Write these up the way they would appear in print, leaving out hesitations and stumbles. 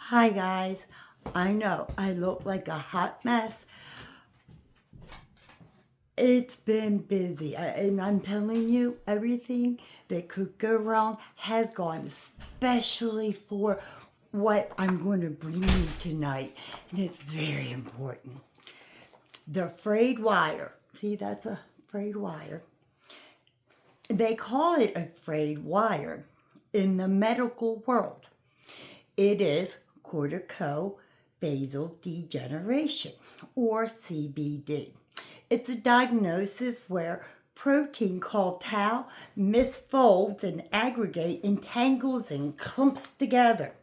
Hi guys, I know I look like a hot mess. It's been busy, and I'm telling you, everything that could go wrong has gone, especially for what I'm going to bring you tonight, and it's very important. The frayed wire. See, that's a frayed wire. They call it a frayed wire in the medical world. It is Corticobasal Degeneration, or CBD. It's a diagnosis where protein called tau misfolds and aggregate, entangles, and clumps together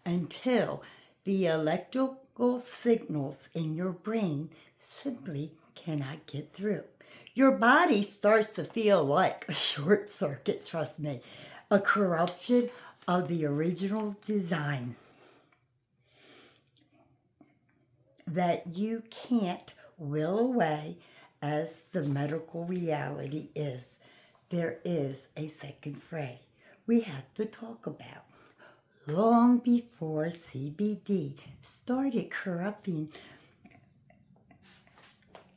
until the electrical signals in your brain simply cannot get through. Your body starts to feel like a short circuit, trust me, a corruption of the original design that you can't will away as the medical reality is. There is a second fray we have to talk about. Long before CBD started corrupting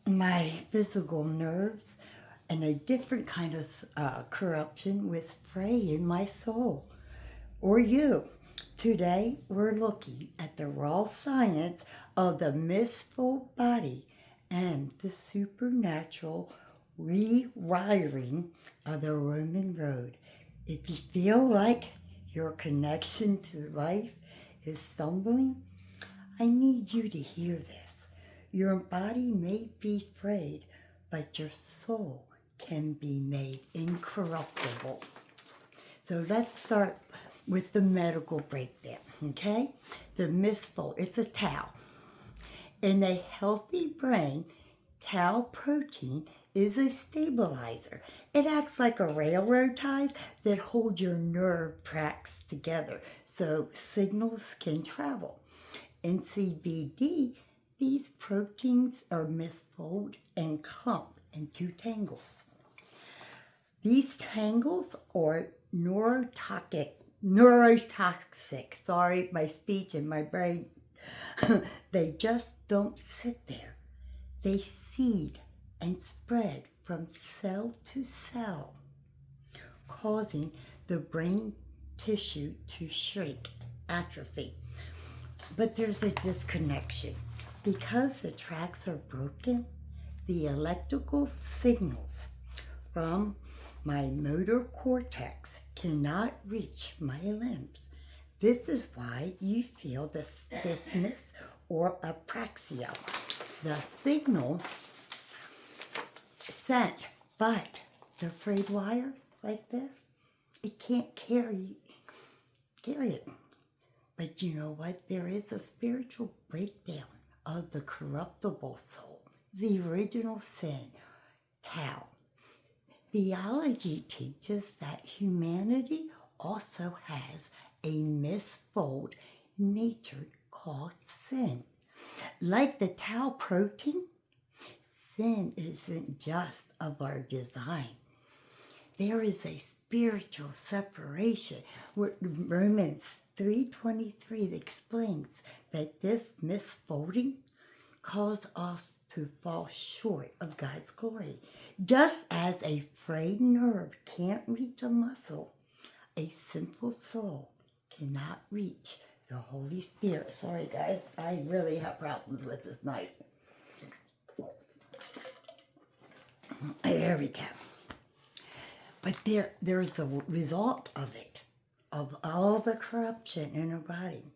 my physical nerves, and a different kind of corruption with fray in my soul, or you. Today, we're looking at the raw science of the misfold body and the supernatural rewiring of the Roman road. If you feel like your connection to life is stumbling, I need you to hear this. Your body may be frayed, but your soul can be made incorruptible. So let's start with the medical breakdown, okay? The misfold, it's a tau. In a healthy brain, tau protein is a stabilizer. It acts like a railroad ties that hold your nerve tracks together so signals can travel. In CBD, these proteins are misfold and clump into tangles. These tangles are neurotoxic. Sorry, my speech and my brain. They just don't sit there. They seed and spread from cell to cell, causing the brain tissue to shrink, atrophy. But there's a disconnection. Because the tracks are broken, the electrical signals from my motor cortex cannot reach my limbs. This is why you feel the stiffness or apraxia. The signal sent, but the frayed wire like this, it can't carry it. But you know what? There is a spiritual breakdown of the corruptible soul, the original sin, tau. Theology teaches that humanity also has a misfold nature called sin. Like the tau protein, sin isn't just of our design. There is a spiritual separation. Romans 3:23 explains that this misfolding caused us to fall short of God's glory. Just as a frayed nerve can't reach a muscle, a sinful soul cannot reach the Holy Spirit. Sorry guys, I really have problems with this night. There we go. But there's the result of it, of all the corruption in our body.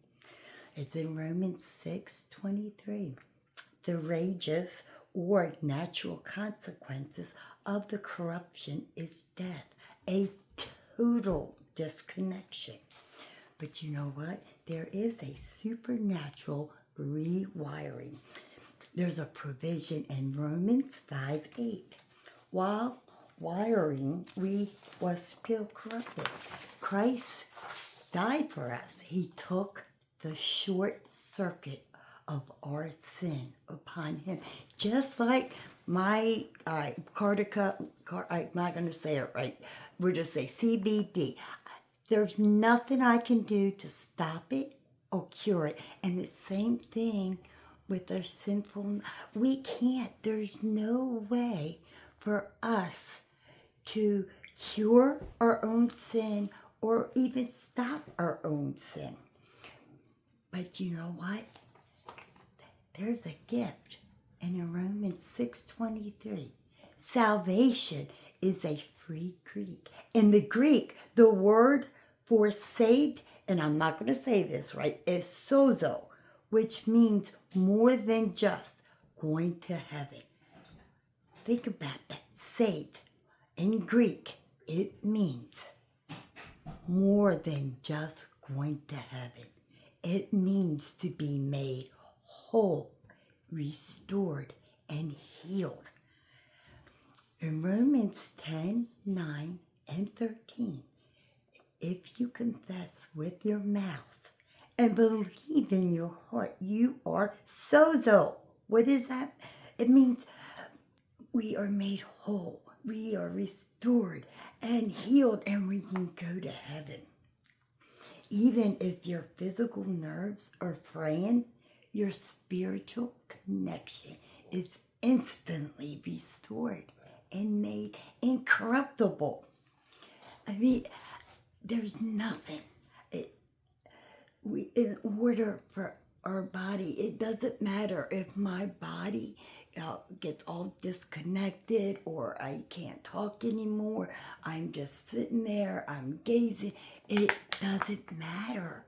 It's in Romans 6:23. The rages or natural consequences of the corruption is death, a total disconnection. But you know what? There is a supernatural rewiring. There's a provision in Romans 5:8. While wiring, we was still corrupted. Christ died for us. He took the short circuit of our sin upon him. Just like my I'm not going to say it right. We'll just say CBD. There's nothing I can do to stop it will cure it. And the same thing with our sinful, we can't, there's no way for us to cure our own sin or even stop our own sin. But you know what? There's a gift. And in Romans 6:23, salvation is a free Greek. In the Greek, the word for saved, and I'm not going to say this right, is Sozo, which means more than just going to heaven. Think about that. Saved. In Greek, it means more than just going to heaven. It means to be made whole, restored, and healed. In Romans 10:9 and 13, if you confess with your mouth and believe in your heart, you are sozo. What is that? It means we are made whole, we are restored and healed, and we can go to heaven. Even if your physical nerves are fraying, your spiritual connection is instantly restored and made incorruptible. I mean, there's nothing. In order for our body, it doesn't matter if my body gets all disconnected or I can't talk anymore. I'm just sitting there, I'm gazing. It doesn't matter.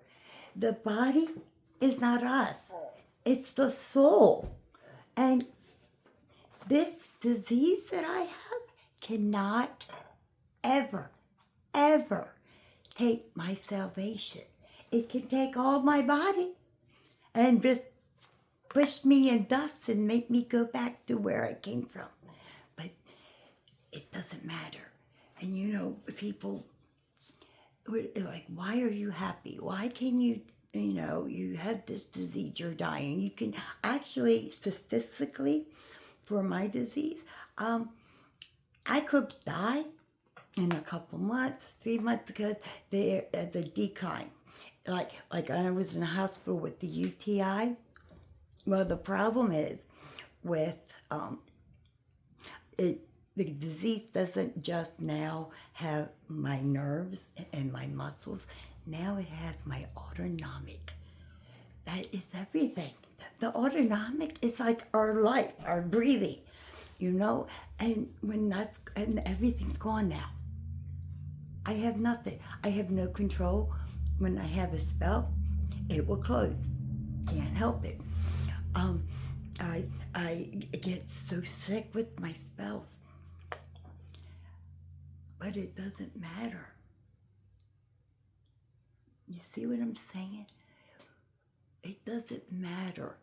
The body is not us. It's the soul. And this disease that I have cannot ever, ever take my salvation. It can take all my body and just push me in dust and make me go back to where I came from. But it doesn't matter. And you know, people like, why are you happy? Why can you you have this disease, you're dying. You can actually, statistically, for my disease, I could die in a couple months, 3 months, because there's a decline. Like I was in the hospital with the UTI. Well, the problem is with the disease doesn't just now have my nerves and my muscles. Now it has my autonomic. That is everything. The autonomic is like our life, our breathing, and and everything's gone now. I have nothing. I have no control. When I have a spell, it will close. Can't help it. I get so sick with my spells. But it doesn't matter. You see what I'm saying? It doesn't matter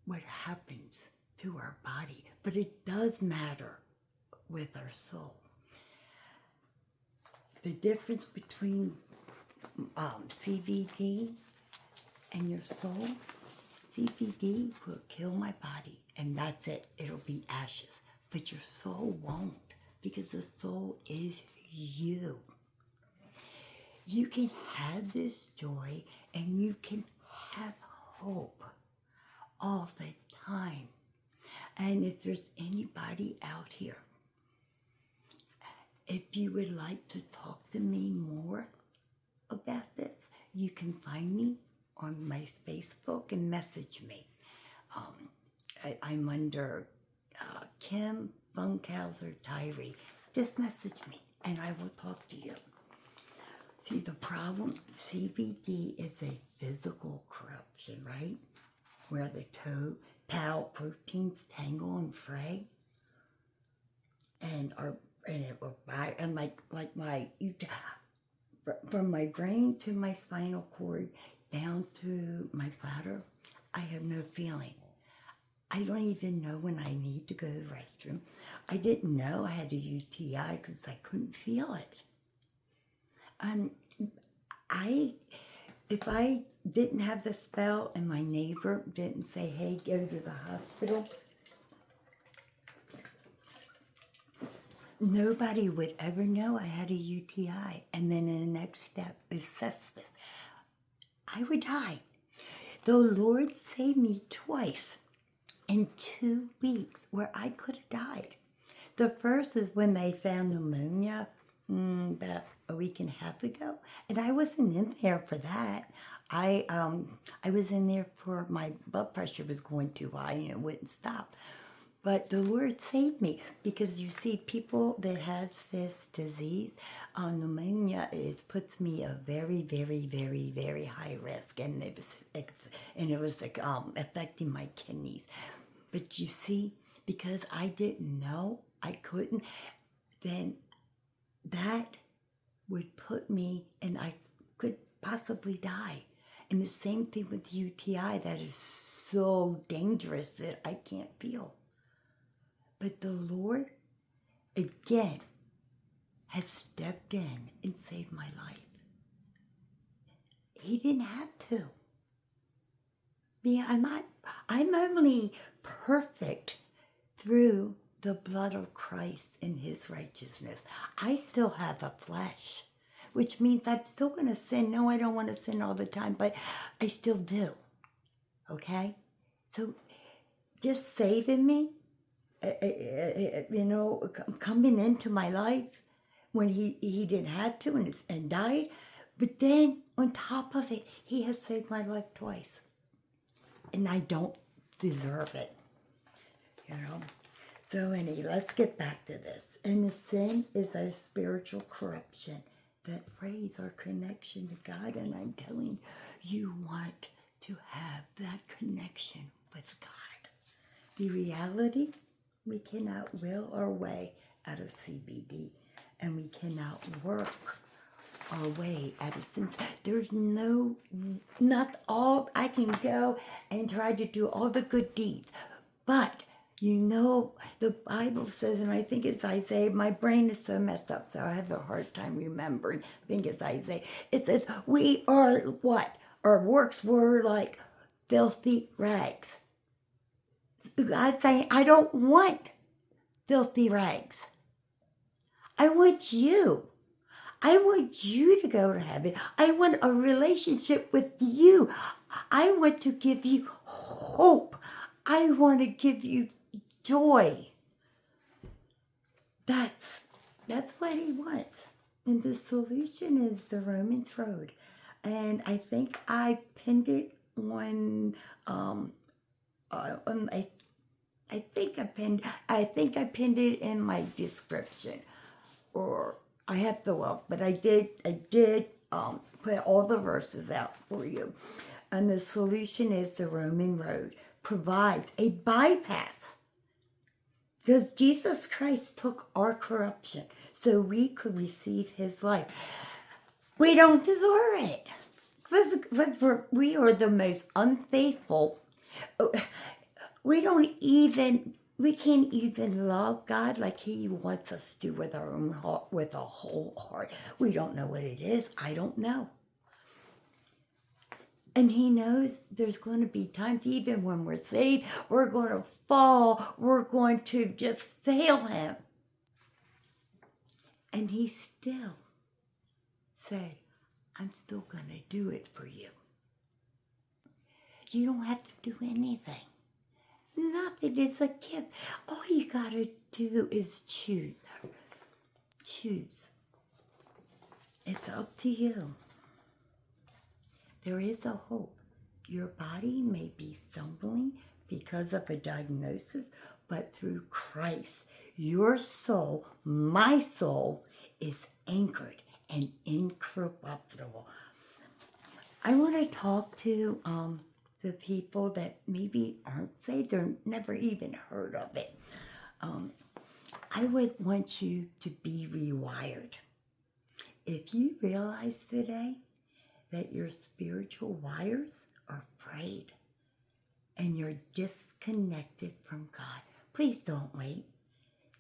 what happens to our body, but it does matter with our soul. The difference between CBD and your soul, CBD will kill my body, and that's it. It'll be ashes. But your soul won't, because the soul is you. You can have this joy, and you can have hope all the time. And if there's anybody out here, if you would like to talk to me more about this, you can find me on my Facebook and message me. I'm under Kim Funkhauser Tyree. Just message me and I will talk to you. See, the problem, CBD is a physical corruption, right? Where the tau proteins tangle and fray, and it will buy, and like my, from my brain to my spinal cord down to my bladder, I have no feeling. I don't even know when I need to go to the restroom. I didn't know I had a UTI because I couldn't feel it. If I didn't have the spell and my neighbor didn't say, hey, go to the hospital, nobody would ever know I had a UTI. And then in the next step is sepsis. I would die. The Lord saved me twice in 2 weeks where I could have died. The first is when they found pneumonia about a week and a half ago, and I wasn't in there for that. I was in there for my blood pressure was going too high and it wouldn't stop. But the Lord saved me because you see, people that has this disease, pneumonia, puts me a very, very, very, very high risk, and it was affecting my kidneys. But you see, because I didn't know, I couldn't, then that would put me, and I could possibly die. And the same thing with UTI, that is so dangerous that I can't feel. But the Lord, again, has stepped in and saved my life. He didn't have to. I'm only perfect through the blood of Christ and his righteousness. I still have a flesh, which means I'm still going to sin. No, I don't want to sin all the time, but I still do. Okay? So just saving me, coming into my life when he didn't have to and died. But then on top of it, he has saved my life twice. And I don't deserve it, So anyway, let's get back to this. And the sin is our spiritual corruption that frays our connection to God. And I'm telling you, want to have that connection with God. The reality, we cannot will our way out of CBD, and we cannot work our way out of sin. There's not all, I can go and try to do all the good deeds, but the Bible says, and I think it's Isaiah, my brain is so messed up, so I have a hard time remembering. I think it's Isaiah. It says, we are what? Our works were like filthy rags. God's saying, I don't want filthy rags. I want you. I want you to go to heaven. I want a relationship with you. I want to give you hope. I want to give you joy. That's what he wants. And the solution is the Romans Road. And I think I pinned it on I think I pinned it in my description, or I have to look, but I did put all the verses out for you. And the solution is the Roman road provides a bypass, because Jesus Christ took our corruption so we could receive his life. We don't deserve it, because we are the most unfaithful. We can't even love God like he wants us to with our own heart, with a whole heart. We don't know what it is. I don't know. And he knows there's going to be times, even when we're saved, we're going to fall. We're going to just fail him. And he still said, I'm still going to do it for you. You don't have to do anything. Nothing is a gift. All you gotta do is choose. Choose. It's up to you. There is a hope. Your body may be stumbling because of a diagnosis, but through Christ, your soul, my soul, is anchored and incorruptible. I want to talk to the people that maybe aren't saved or never even heard of it. I would want you to be rewired. If you realize today that your spiritual wires are frayed and you're disconnected from God, please don't wait.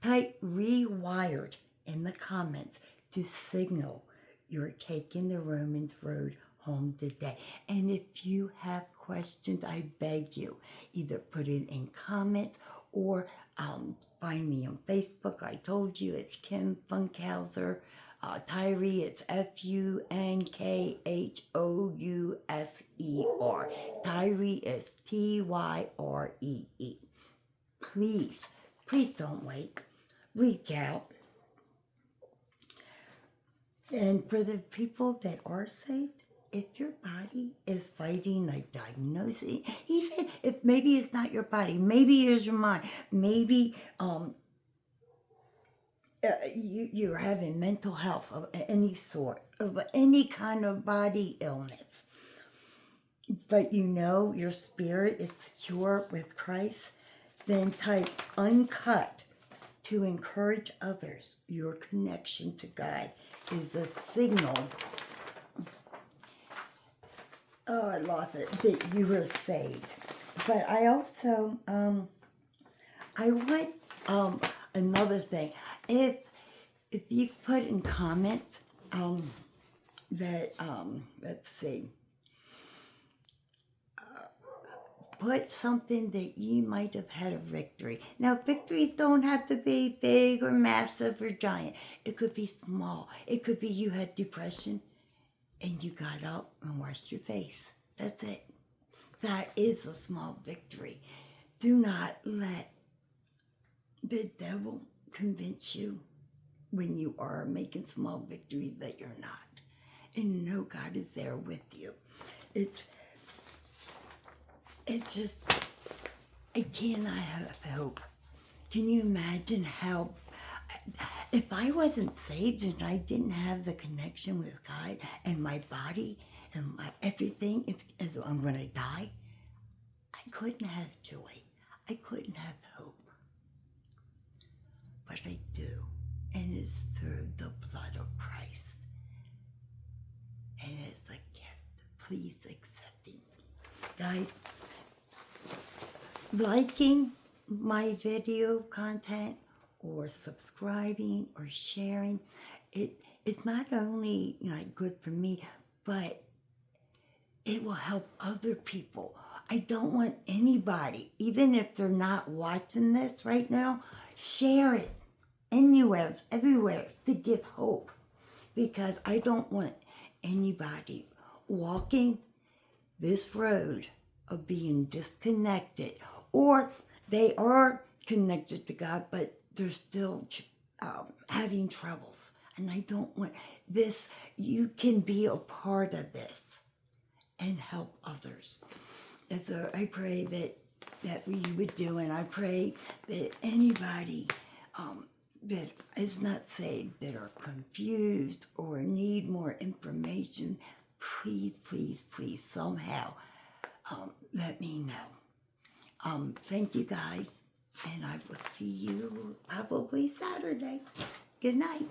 Type rewired in the comments to signal you're taking the Romans road home today. And if you have questions, I beg you, either put it in comments or find me on Facebook. I told you it's Kim Funkhauser. Tyree, it's Funkhouser. Tyree is Tyree. Please, please don't wait. Reach out. And for the people that are saved, if your body is fighting a diagnosis, even if maybe it's not your body, maybe it's your mind, maybe you're having mental health of any sort, of any kind of body illness, but you know your spirit is secure with Christ, then type uncut to encourage others. Your connection to God is a signal, oh, I love it, that you are saved. But I also, I want another thing. If you put in comments that, let's see, put something that you might have had a victory. Now, victories don't have to be big or massive or giant. It could be small. It could be you had depression and you got up and washed your face. That's it. That is a small victory. Do not let the devil convince you when you are making small victories that you're not. And know God is there with you. It's just, I cannot have hope. Can you imagine how, if I wasn't saved and I didn't have the connection with God and my body and my everything, if I'm going to die, I couldn't have joy. I couldn't have hope. But I do. And it's through the blood of Christ. And it's a gift. Please accept it. Guys, liking my video content or subscribing or sharing, it's not only good for me, but it will help other people. I don't want anybody, even if they're not watching this right now, share it anywhere, everywhere, to give hope. Because I don't want anybody walking this road of being disconnected, or they are connected to God, but they're still having troubles. And I don't want this. You can be a part of this and help others. And so I pray that we would do, and I pray that anybody that is not saved, that are confused or need more information, please, please, please, somehow let me know. Thank you guys, and I will see you probably Saturday. Good night.